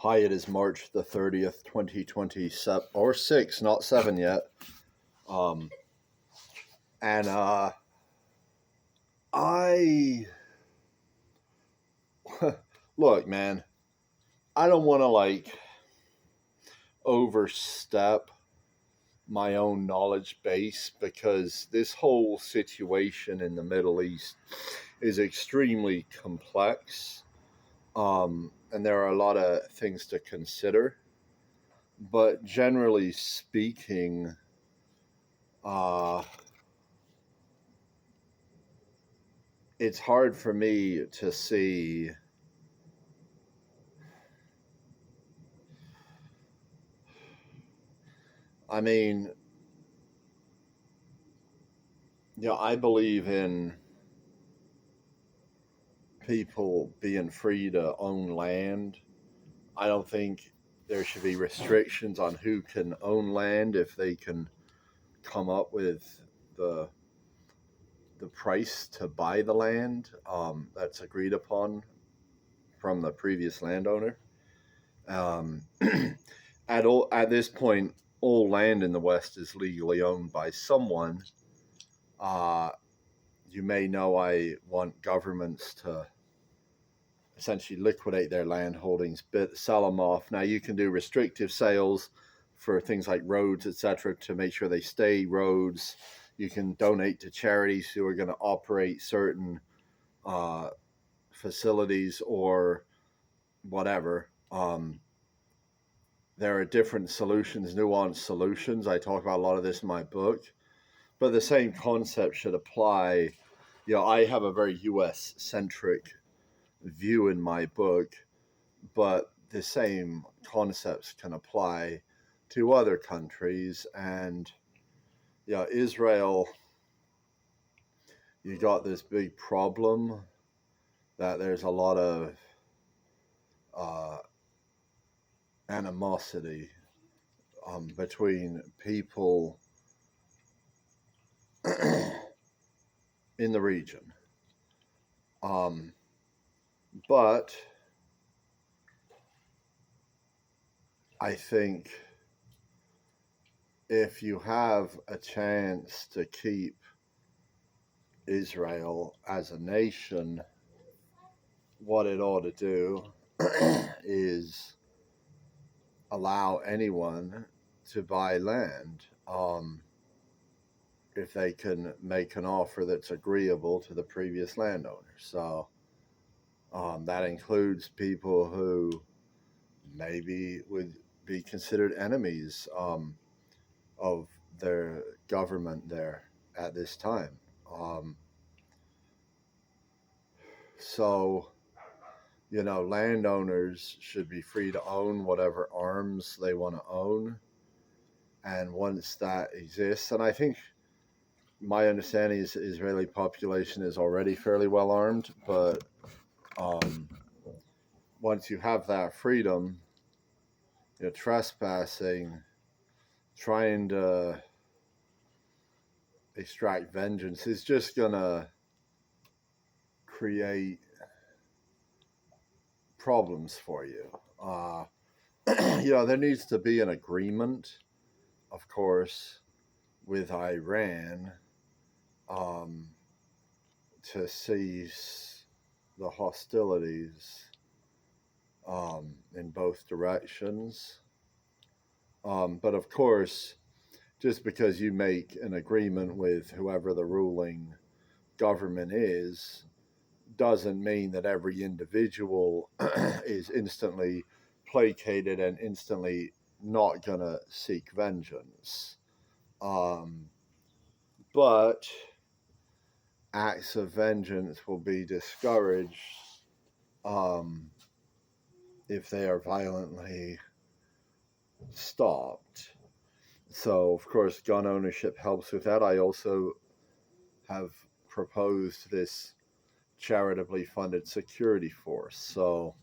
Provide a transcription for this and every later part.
Hi, it is March the 30th, 2027, or 6, not 7 yet. Um, and I look, man, I don't want to overstep my own knowledge base because this whole situation in the Middle East is extremely complex. And there are a lot of things to consider. But generally speaking, it's hard for me to see I mean, I believe in people being free to own land. I don't think there should be restrictions on who can own land if they can come up with the the price to buy the land that's agreed upon from the previous landowner. Um, at this point, all land in the West is legally owned by someone. Uh, you may know I want governments to essentially liquidate their land holdings, but sell them off. Now you can do restrictive sales for things like roads, etc., to make sure they stay roads. You can donate to charities who are going to operate certain uh, facilities or whatever. There are different solutions, nuanced solutions. I talk about a lot of this in my book, but the same concept should apply. I have a very U.S. centric view in my book, but the same concepts can apply to other countries. And Israel, you got this big problem that there's a lot of uh, animosity between people in the region. But I think if you have a chance to keep Israel as a nation, what it ought to do is allow anyone to buy land if they can make an offer that's agreeable to the previous landowner. So that includes people who maybe would be considered enemies of their government there at this time. Um, so, landowners should be free to own whatever arms they want to own. And once that exists, and I think my understanding is the Israeli population is already fairly well armed, but once you have that freedom, trespassing, trying to extract vengeance is just gonna create problems for you. There needs to be an agreement, of course, with Iran to cease the hostilities in both directions. But of course, just because you make an agreement with whoever the ruling government is, doesn't mean that every individual is instantly placated and instantly not going to seek vengeance. But acts of vengeance will be discouraged if they are violently stopped. So, of course, gun ownership helps with that. I also have proposed this charitably funded security force. So,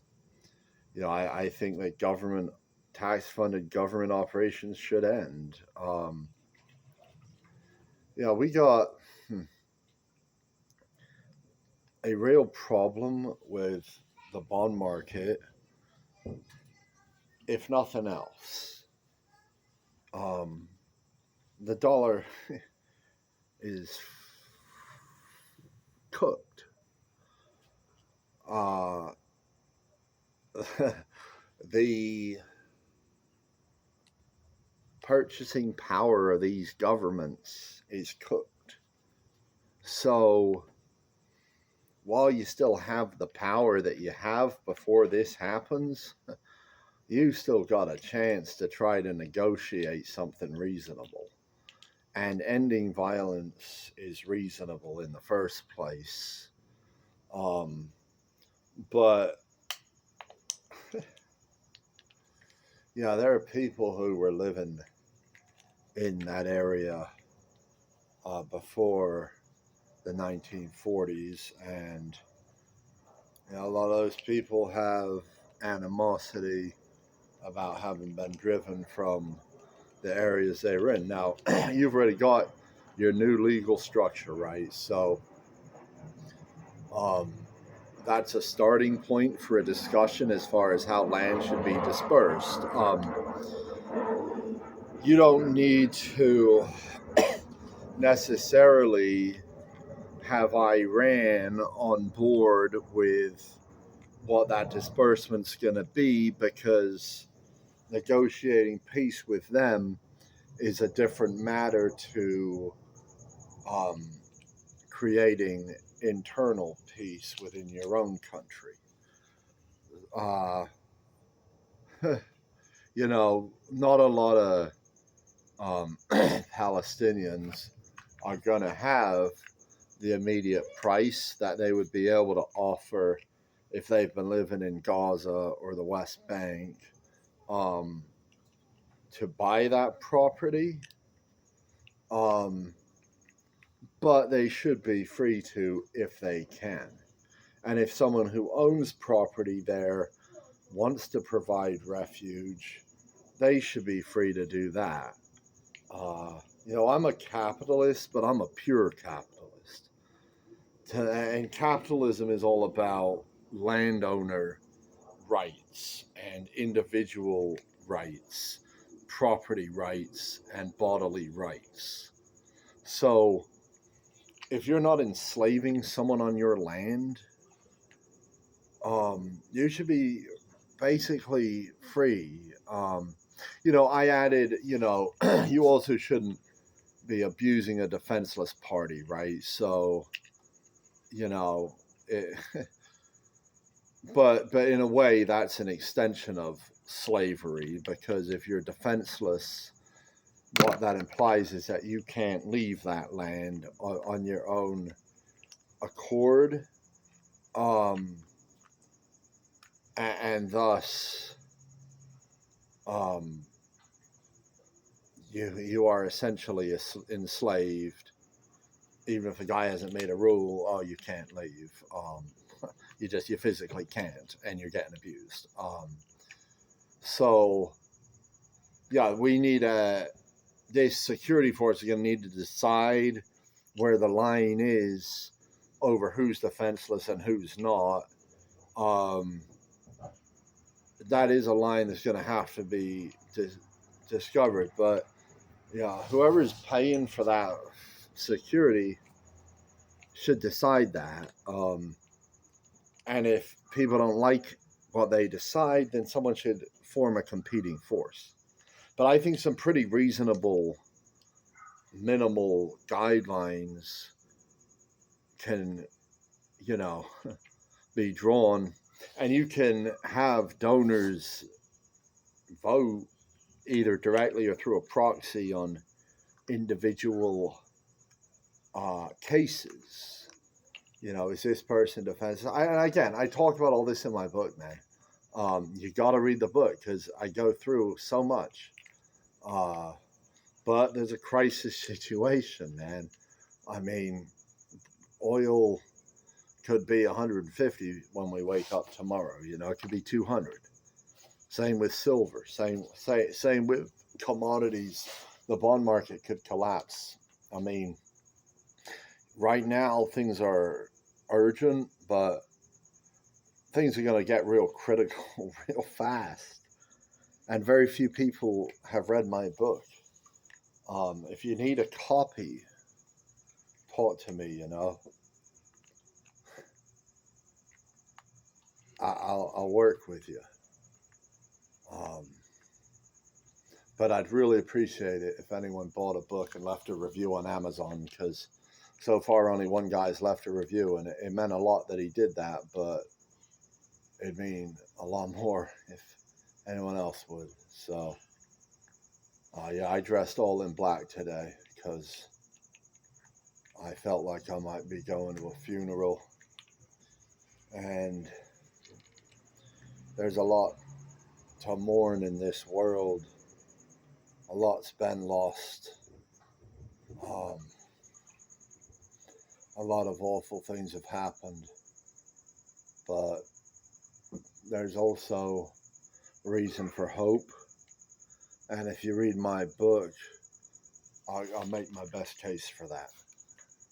I think that tax funded government operations should end. We got a real problem with the bond market if nothing else, the dollar is cooked. Uh, the purchasing power of these governments is cooked. So while you still have the power that you have before this happens, you still got a chance to try to negotiate something reasonable. And ending violence is reasonable in the first place. But yeah, there are people who were living in that area before the 1940s, and a lot of those people have animosity about having been driven from the areas they were in. Now, you've already got your new legal structure, right? So that's a starting point for a discussion as far as how land should be dispersed. You don't need to necessarily have Iran on board with what that disbursement's going to be, because negotiating peace with them is a different matter to creating internal peace within your own country. Uh, not a lot of Palestinians are going to have the immediate price that they would be able to offer if they've been living in Gaza or the West Bank to buy that property. But they should be free to if they can. And if someone who owns property there wants to provide refuge, they should be free to do that. I'm a capitalist, but I'm a pure capitalist. And capitalism is all about landowner rights and individual rights, property rights, and bodily rights. So if you're not enslaving someone on your land, you should be basically free. I added, you also shouldn't be abusing a defenseless party, right? So, it, but in a way, that's an extension of slavery, because if you're defenseless, what that implies is that you can't leave that land on your own accord, and thus you are essentially enslaved, even if the guy hasn't made a rule. Oh, you can't leave. You physically can't, and you're getting abused. So yeah, we need this security force is going to need to decide where the line is over who's defenseless and who's not. That is a line that's going to have to be discovered. But yeah, whoever's paying for that security should decide that. And if people don't like what they decide, then someone should form a competing force. But I think some pretty reasonable, minimal guidelines can, be drawn, and you can have donors vote either directly or through a proxy on individual cases. Is this person defenseless? I talked about all this in my book, man. You got to read the book because I go through so much. But there's a crisis situation, man. I mean, oil could be 150 when we wake up tomorrow. It could be 200. Same with silver. Same with commodities. The bond market could collapse. I mean, right now things are urgent, but things are going to get real critical real fast. and very few people have read my book. If you need a copy, talk to me. I'll work with you. Um, but I'd really appreciate it if anyone bought a book and left a review on Amazon, because so far only one guy's left a review, and it meant a lot that he did that, but it'd mean a lot more if anyone else would. So, yeah, I dressed all in black today because I felt like I might be going to a funeral, and there's a lot to mourn in this world. A lot's been lost. Um, a lot of awful things have happened, but there's also reason for hope. And if you read my book, I'll make my best case for that.